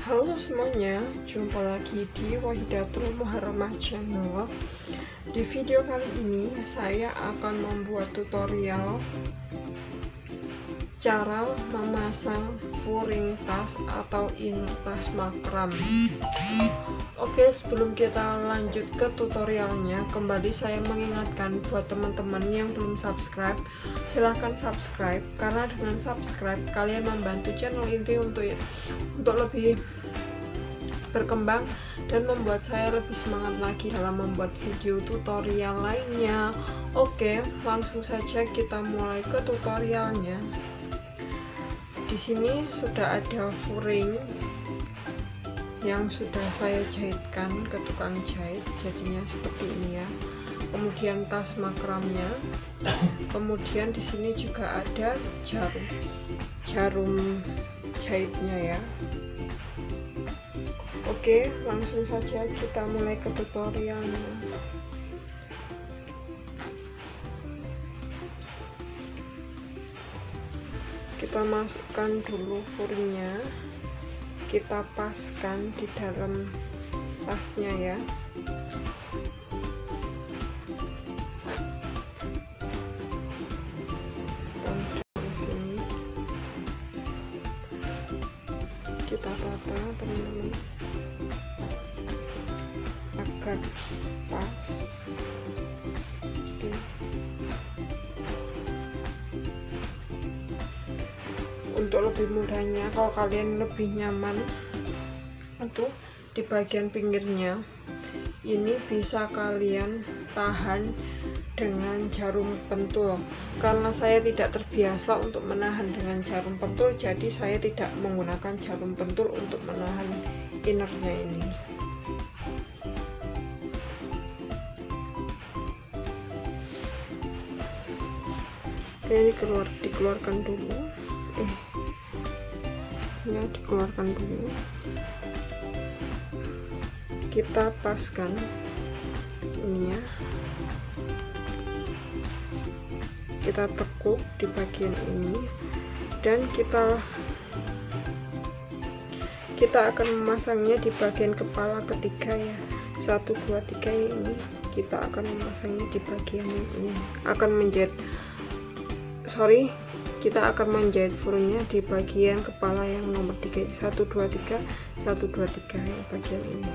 Halo semuanya, jumpa lagi di Wahidatul Muharromah channel. Di video kali ini saya akan membuat tutorial cara memasang Turing tas atau tas Macrame. Oke, sebelum kita lanjut ke tutorialnya, kembali saya mengingatkan buat teman-teman yang belum subscribe, silahkan subscribe, karena dengan subscribe kalian membantu channel ini untuk lebih berkembang dan membuat saya lebih semangat lagi dalam membuat video tutorial lainnya. Oke, langsung saja kita mulai ke tutorialnya. Di sini sudah ada Turing yang sudah saya jahitkan ke tukang jahit, jadinya seperti ini ya. Kemudian tas Macrame-nya, kemudian di sini juga ada jarum jahitnya ya. Oke, langsung saja kita mulai ke tutorialnya. Kita masukkan dulu Turingnya, kita paskan di dalam tasnya ya. Dan dari sini kita tata teman-teman agar pas. Untuk lebih mudahnya, kalau kalian lebih nyaman untuk di bagian pinggirnya ini bisa kalian tahan dengan jarum pentul. Karena saya tidak terbiasa untuk menahan dengan jarum pentul, jadi saya tidak menggunakan jarum pentul untuk menahan innernya ini. Oke, ini dikeluarkan dulu. Ya, dikeluarkan dulu. Kita paskan ini ya. Kita tekuk di bagian ini dan kita akan memasangnya di bagian kepala ketiga ya. 1, 2, 3 ini kita akan memasangnya di bagian ini. Kita akan menjahit Turingnya di bagian kepala yang nomor 3, 1, 2, 3, 1, 2, 3 yang bagian ini.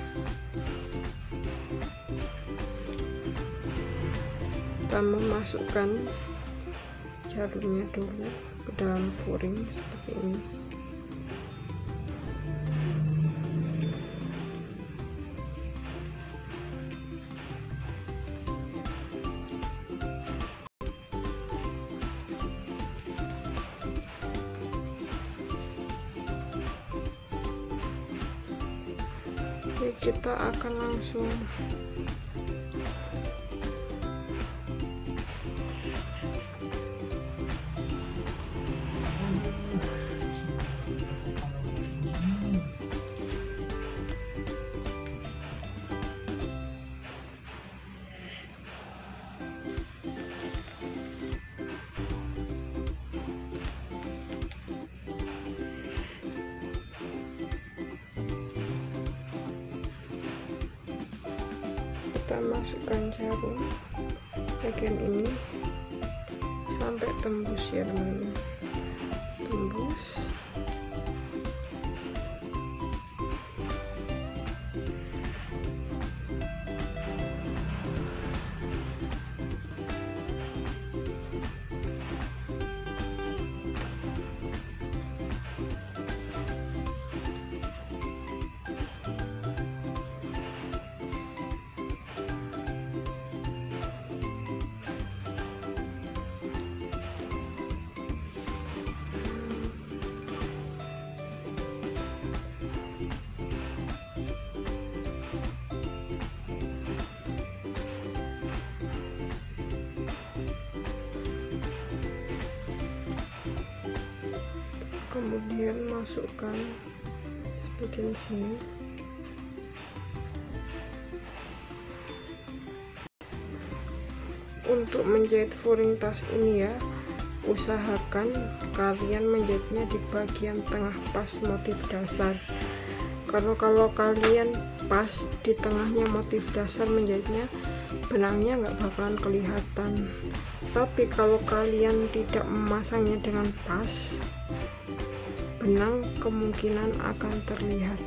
Kita memasukkan jarumnya dulu ke dalam Turing seperti ini. Oke, kita akan langsung kita masukkan jarum bagian ini sampai tembus ya teman-teman, tembus. Kemudian masukkan sebagian sini. Untuk menjahit Turing tas ini ya, usahakan kalian menjahitnya di bagian tengah pas motif dasar. karena kalau kalian pas di tengahnya motif dasar menjahitnya, benangnya nggak bakalan kelihatan. Tapi kalau kalian tidak memasangnya dengan pas, benang kemungkinan akan terlihat.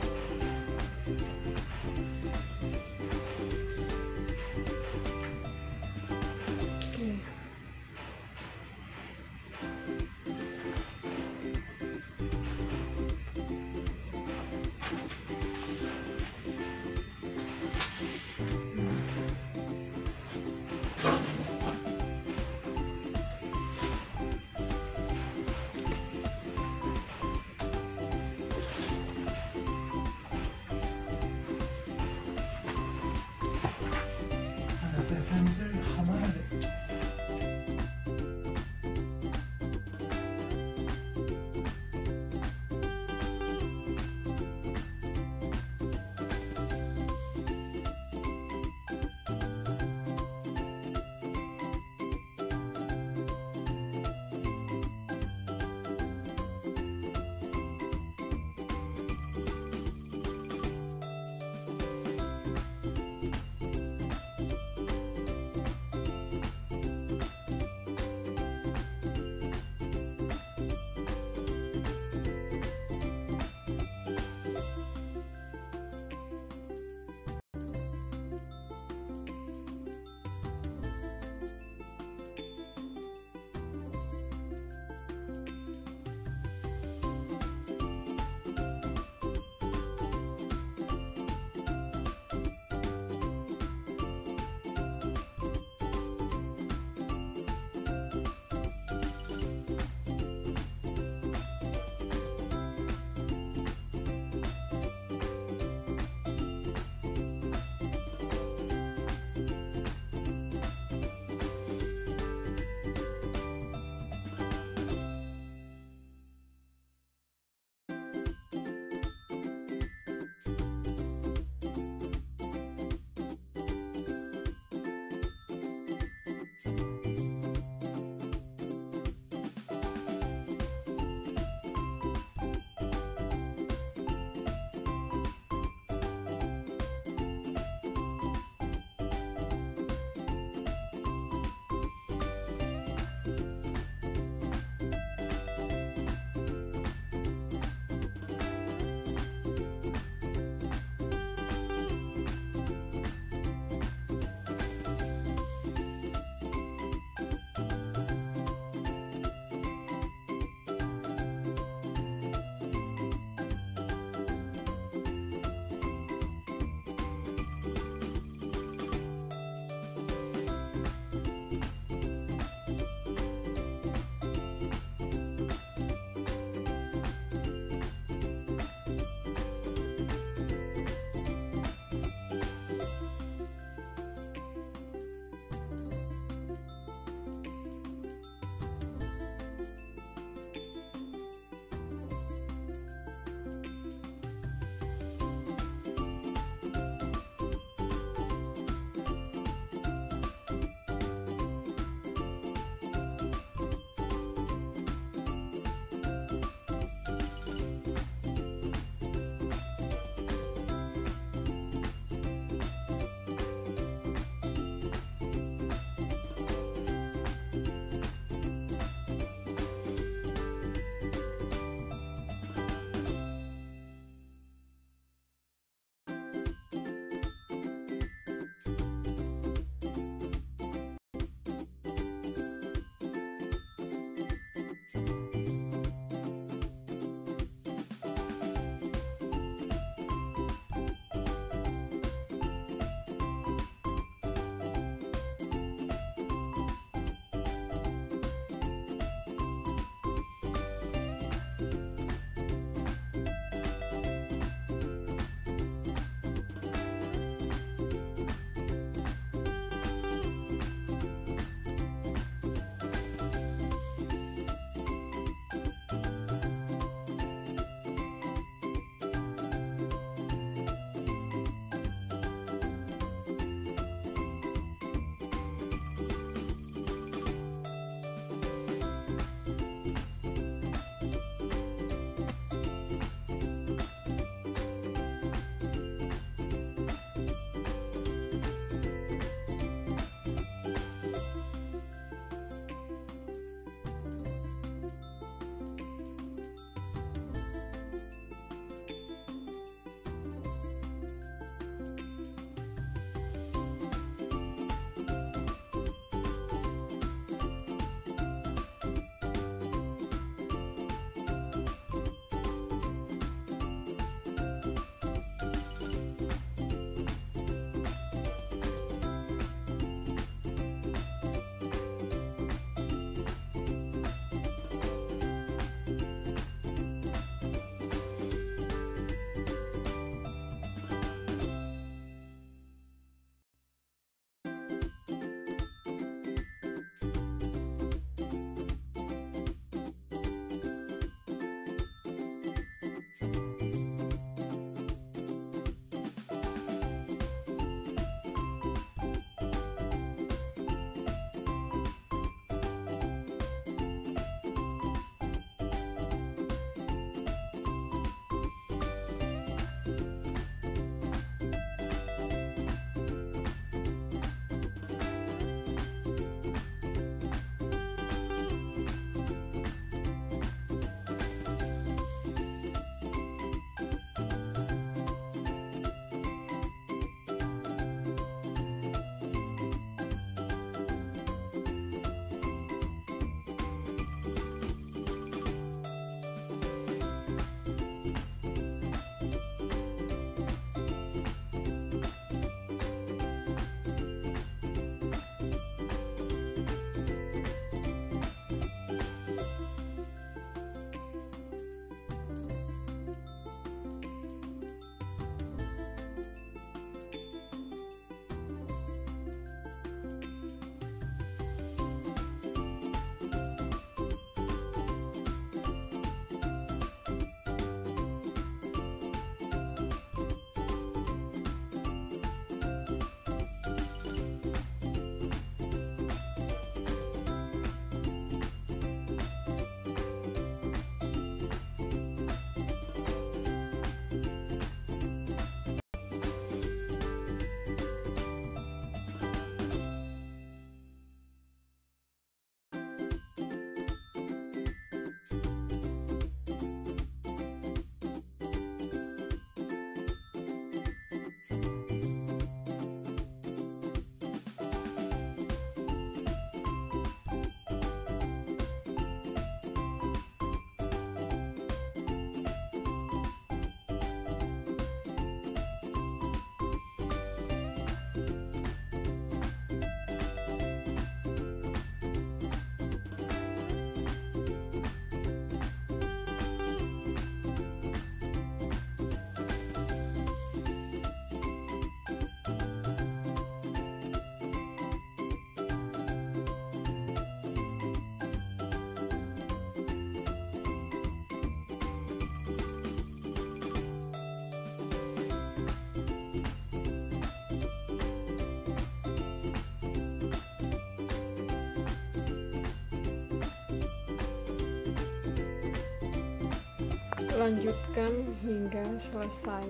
lanjutkan hingga selesai.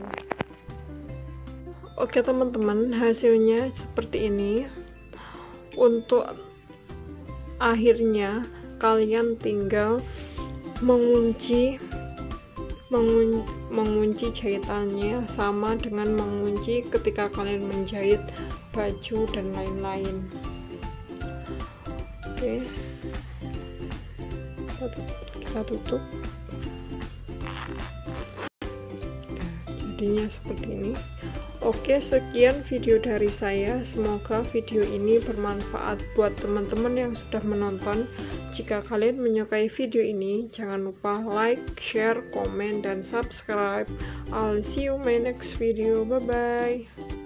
Oke teman-teman, hasilnya seperti ini. Untuk akhirnya kalian tinggal mengunci jahitannya, sama dengan mengunci ketika kalian menjahit baju dan lain-lain. Oke, kita tutup. Jadinya seperti ini. Oke, sekian video dari saya. Semoga video ini bermanfaat buat teman-teman yang sudah menonton. Jika kalian menyukai video ini, jangan lupa like, share, komen, dan subscribe. I'll see you in my next video. Bye bye.